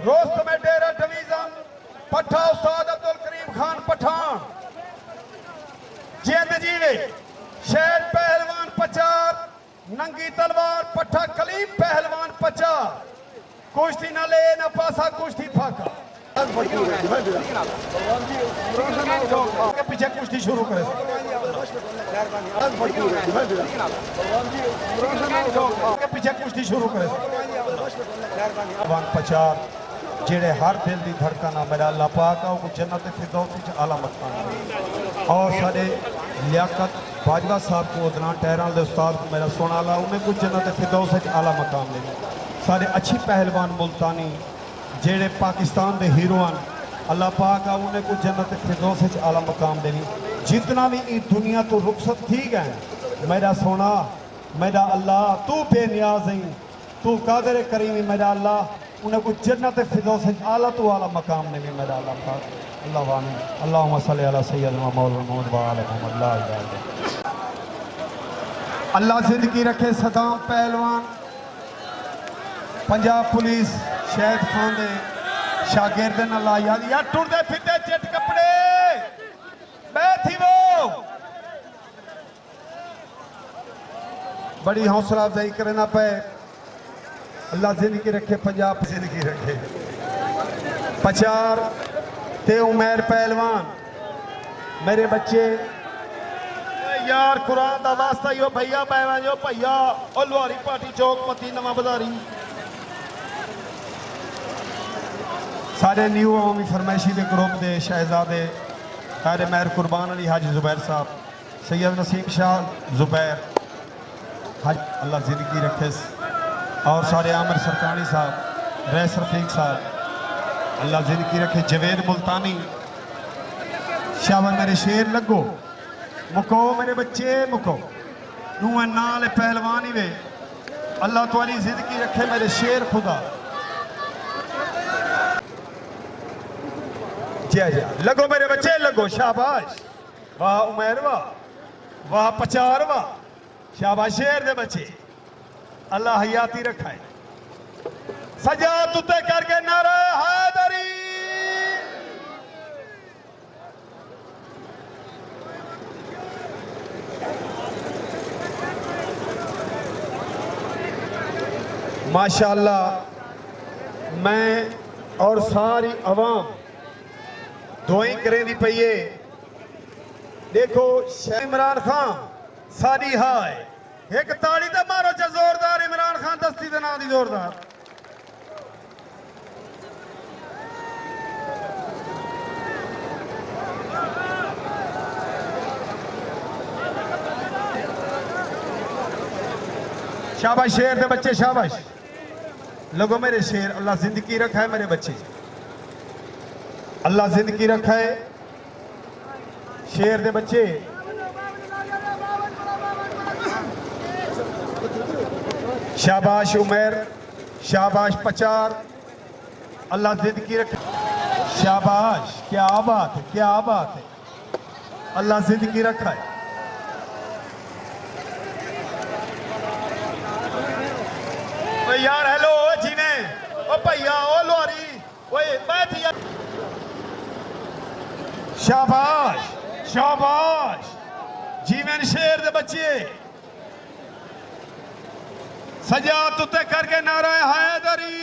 रोस्त में डेरा डिवीजन पठा उस्ताद अब्दुल करीम खान पठान जिंद जीवे शहर पहलवान पचार नंगी तलवार पठा कलीम पहलवान पचार कुश्ती न ले न पासा कुश्ती फाका के पीछे कुश्ती शुरू करे के पीछे कुश्ती शुरू करे पचार जेड़े हर दिल की धड़कन आ मेरा अल्लाह पाक आ जन्नत फिरदौस विच आला मकाम और सारे लियाकत बाजवा साहब को उदना टहरान दे उस्ताद को मेरा सोना ला उन्हें कुछ जन्नत फिरदौस विच आला मकाम दे सारे अच्छी पहलवान मुल्तानी जेड़े पाकिस्तान दे हीरो हैं अल्लाह पाक आ उन्हें कुछ जन्नत फिरदौस विच आला मकाम देनी जितना भी इस दुनिया तो रुखसत थी गए मेरा सोना मेरा अल्लाह तू बेनियाज है तू कादिर करीम मेरा अल्लाह उन्हें कुछ जन्नत फिरदौस आला तो आला मकाम ने भी मेरा अल्लाह पाक अल्लाह वानी अल्लाहुम्मा सल्ली अला सय्यदना मौलाना मोहम्मद व आले मोहम्मद ला इलाहा इल्लल्लाह। अल्लाह जिंदगी रखे सदाम पहलवान पंजाब पुलिस शहीद खान दे शागिर्द अल्लाह याद यार टुरदे फिरदे चिट कपड़े बैठी वो बड़ी हौसला अफजाई करना पे अल्लाह जिंदगी रखे पंजाब जिंदगी रखे पचार ते उमैर पहलवान मेरे बच्चे यार कुरान का वास्ता यो भैया पहलवान जो भैया और लुहारी पार्टी चौक पति नवा बजारी सारे न्यू अवामी फरमाइशी के ग्रुप के शहजादे तारे महर कुर्बान अली हाजी जुबैर साहब सैयद नसीम शाह जुबैर हज अल्लाह जिंदगी रखे और सारे आमिर सरकानी साहब रैस रफीक साहब अल्लाह जिंदगी रखे जवेद मुल्तानी शाबाश मेरे शेर लगो मुको मेरे बच्चे मुको नू नाल पहलवान ही वे अल्लाह तुम्हारी जिंदगी रखे मेरे शेर खुदा जय जय लगो मेरे बच्चे लगो शाबाश वाह उमैर वाह वाह पचार वाह शाबाश शेर दे बच्चे अल्लाह हयाती रखा है सजा तुते करके नारा हैदरी माशाअल्लाह मैं और सारी अवाम दुआई करें दी पई है देखो इमरान खान सारी हाय एक ताड़ी तो मारो च जोरदार इमरान खान दस्ती दे नाम दी जोरदार शाबाश शेर दे बच्चे शाबाश लगो मेरे शेर अल्लाह जिंदगी रखा है मेरे बच्चे अल्लाह जिंदगी रखा है शेर दे बच्चे शाबाश उमैर शाबाश पचार अल्लाह जिंदगी रखे शाबाश क्या बात है क्या बात है अल्लाह जिंदगी रखा है यार हेलो जीने ओ भैया ओ लोहारी ओए बैठ यार शाबाश शाबाश जीवन शेर दे बच्चे सजा तुते करके नारा हैदरी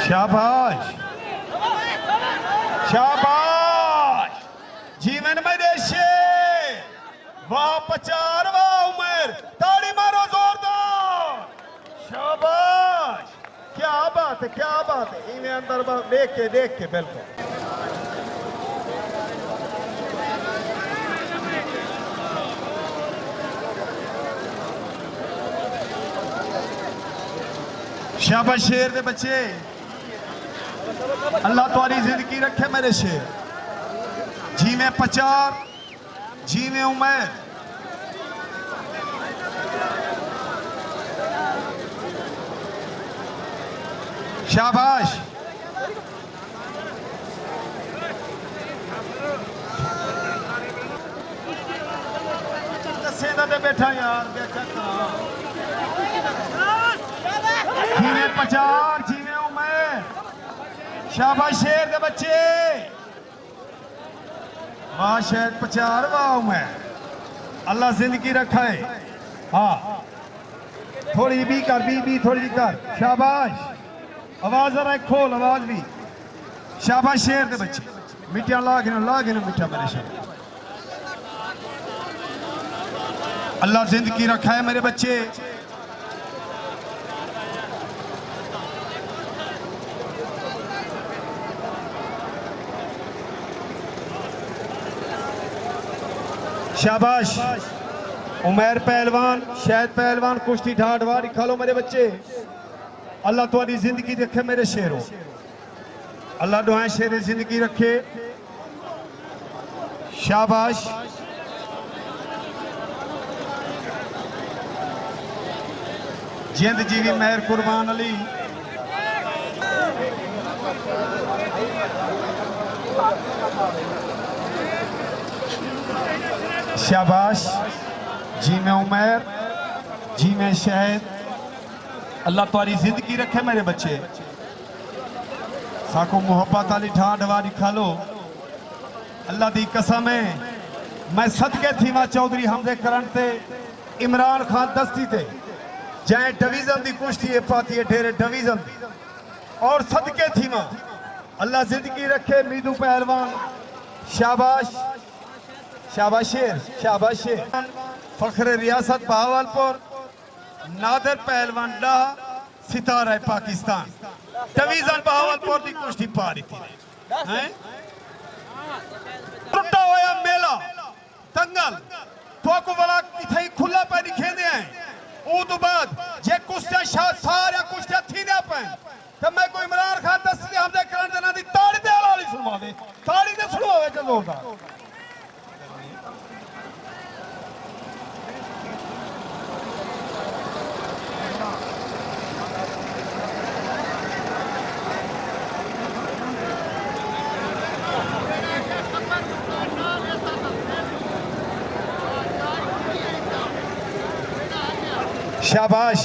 शाबाश शाबाश जीवन में देशे वाह पचार वाह उमर ताड़ी मारो जोरदार शाबाश क्या बात है इन्हें अंदर देख के बिल्कुल शाबाश शेर दे बच्चे अल्लाह तुम्हारी जिंदगी रखे मेरे शेर जी में पचार जी में उमैर शाबाश। दसे दे बैठा यार जिमें पचार जिमें उमर। शाबाश शेर दे बच्चे। वाह शेर पचार वाह उमर। अल्लाह जिंदगी रखा है। हाँ थोड़ी भी कर भी थोड़ी भी कर। शाबाश आवाज जरा खोल आवाज भी। शाबाश शेर दे बच्चे। मिट्टियां ला के ना मिट्टा मेरे शेर। अल्लाह जिंदगी रखा है मेरे बच्चे। शाबाश उमर पहलवान शायद पहलवान कुश्ती ढाढ़वा दिखा लो मेरे बच्चे। अल्लाह तुम्हारी जिंदगी रखे मेरे शेरों। अल्लाह दुआएं शेर जिंदगी रखे। शाबाश जिंद जीवी मेहर कुर्बान अली। शाबाश जी में उमर जी में शहद। अल्लाह तुम्हारी जिंदगी रखे मेरे बच्चे। साको मोहब्बत अली ठा ढवा दिखा लो। अल्लाह दी कसम है मैं सदके थी मां चौधरी हमदे करण ते इमरान खान दस्ती ते जै डिवीजन दी कुश्ती है पाती है ढेरे डिवीजन और सदके थी मां। अल्लाह जिंदगी रखे मीदू पहलवान। शाबाश शाबाश शेर शाबाश शेर। फखरे रियासत बहावलपुर नादर पहलवान डाह सितारा पाकिस्तान डिवीजन बहावलपुर की कुश्ती पा रही थी। टुटा होया मेला दंगल तो वाला इथे खुला पे खेदे हैं। तो बाद जे कुश्तियां सारे कुश्तियां थी ना पे तो मैं कोई इमरान खान दस हमदे करण देना दी ताड़ी दे वाली सुनवा दे। ताड़ी दे सुनवावे ते जोरदार। शाबाश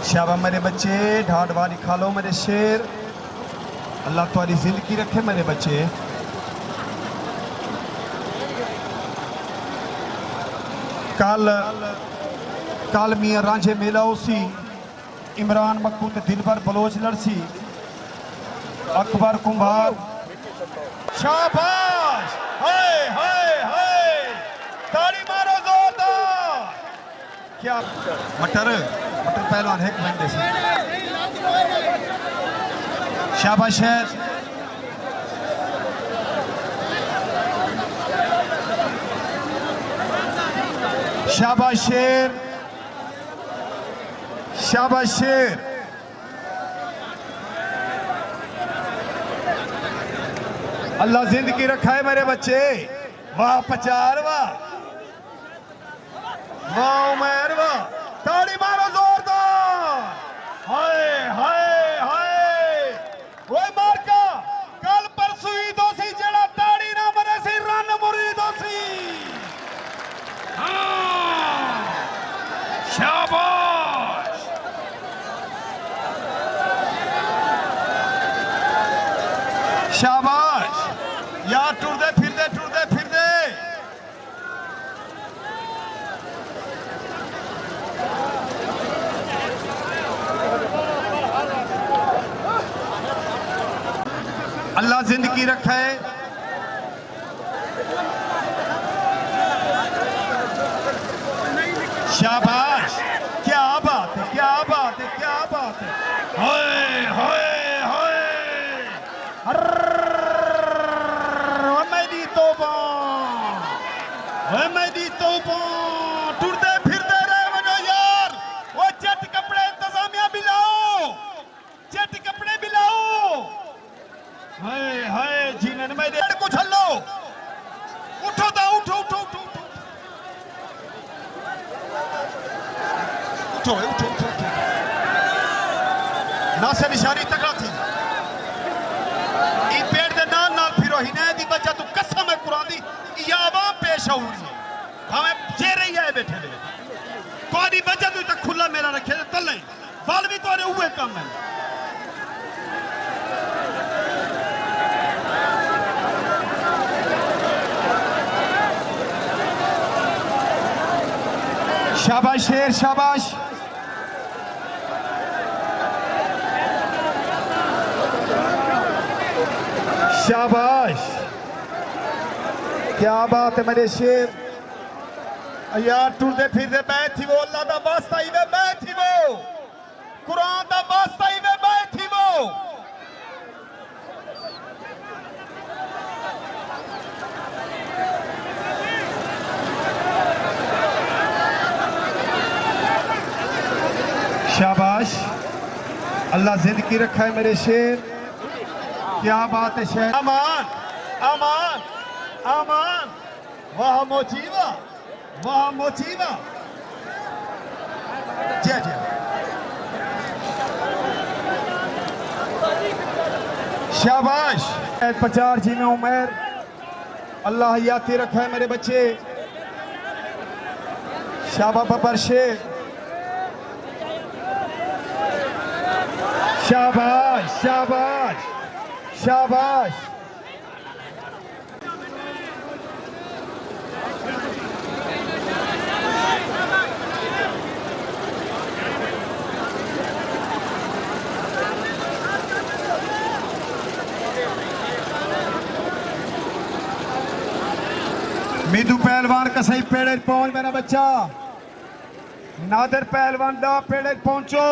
शाबाश मेरे बच्चे। ढाढ़वा दिखा लो मेरे शेर। अल्लाह तुम्हारी जिंदगी रखे मेरे बच्चे। कल मियां रांझे मेला उसी इमरान मक्कू ते दिलबर बलोच लड़सी अकबर कुंभार। शाबाश हाय हाय हाय ताड़ी मारो जोरदार। क्या मटर मटर पहलवान है महीने से। शाबाश है। शाबाश शेर शाबाश शेर। अल्लाह जिंदगी रखा है मेरे बच्चे। वाह पचार वाह वाह उमर वाह। ताड़ी मारो जोरदार। हाय हाय हाय वो मारका कल परसों ही दोसी जड़ा ताड़ी ना मरे सी रन मुरी दोसी। हाँ शाबाश शाबाश यार टुरदे फिरदे टुरदे फिरदे। अल्लाह जिंदगी रखे। शाबाश क्या बात है क्या बात है क्या बात है। हाय हाय हाय मैदी तोबा मैदी तोबा। टुरदे फिरदे रहे वजो यार। वो चट कपड़े इंतजामिया भी लाओ चट कपड़े भी लाओ। हाय हाय जीनन मैं कुछ हल्लो। उठो दा उठो उठो उठो उठो उठो उठो उठो उठो नासे निशानी तकड़ा थी ई पेड़ दे नाल नाल फिरो ही ने दी बच्चा तू कसम है कुरान दी या आवाम पेश आउरी भावे जे रही है बैठे दे कोई बच्चा तू तक खुला मेरा रखे तले बाल भी तोरे हुए काम है शाबाश शेर शाबाश शाबाश क्या बात है मेरे शेर यार टुरदे फिरदे बैठ थी वो अल्लाह दा वास्ता ही वे बैठ थी वो कुरान दा वास्ता ही वे बैठ थी वो शाबाश अल्लाह जिंदगी रखा है मेरे शेर क्या बात है शेर अमान अमान अमान वाह मोचीवा जय जय शाबाश पचार जी में उमर अल्लाह हयाती रखा है मेरे बच्चे शाबाश बबर शेर शाबाश शाबाश शाबाश मीदू पहलवान का सही पेड़ पहुंच मेरा बच्चा नादर पहलवान दा पेड़ पहुंचो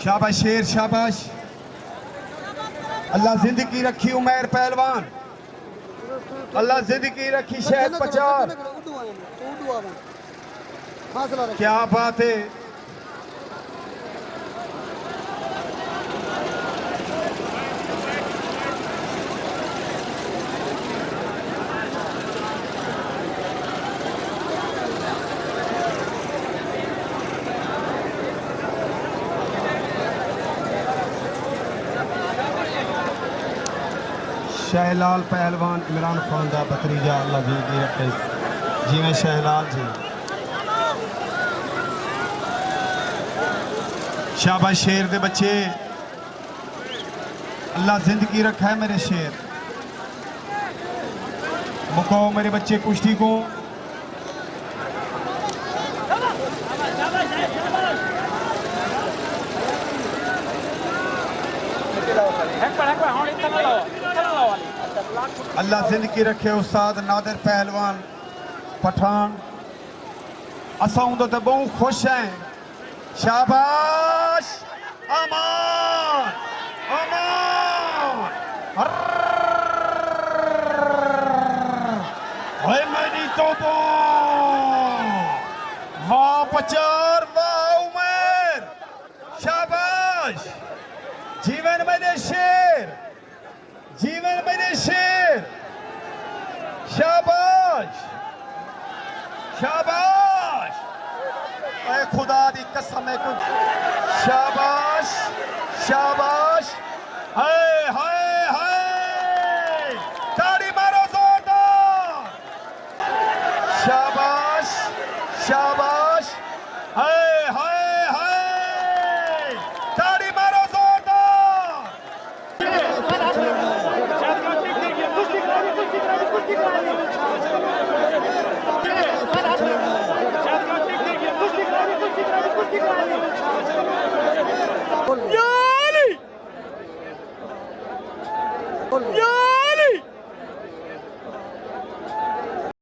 शाबाश शेर शाबाश अल्लाह जिंदगी रखी उमर पहलवान अल्लाह जिंदगी रखी शहद पचार क्या बात है शहलाल पहलवान इमरान खान का भतीजा अल्लाह जिंदगी रखे जिवें शहलाल जी शाबाश शेर दे बच्चे अल्लाह जिंदगी रखा है मेरे शेर मुकाओ मेरे बच्चे कुश्ती को अल्लाह जिंदगी रखे उस्ताद नादिर पहलवान पठान असा तो बहुत खुश हैं शाबाश अमान अमान मेरी तो वाह पचार वाह उमर शाबाश जीवन मेरे शेर जीवन मेरे शेर शाबाश शाबाश ऐ खुदा दी कसम है कुछ शाबाश शाबाश हाय हाय हाय ताड़ी मारो जोरदार शाबाश शाबाश हाय हाय हाय ताड़ी मारो जोरदार Ya!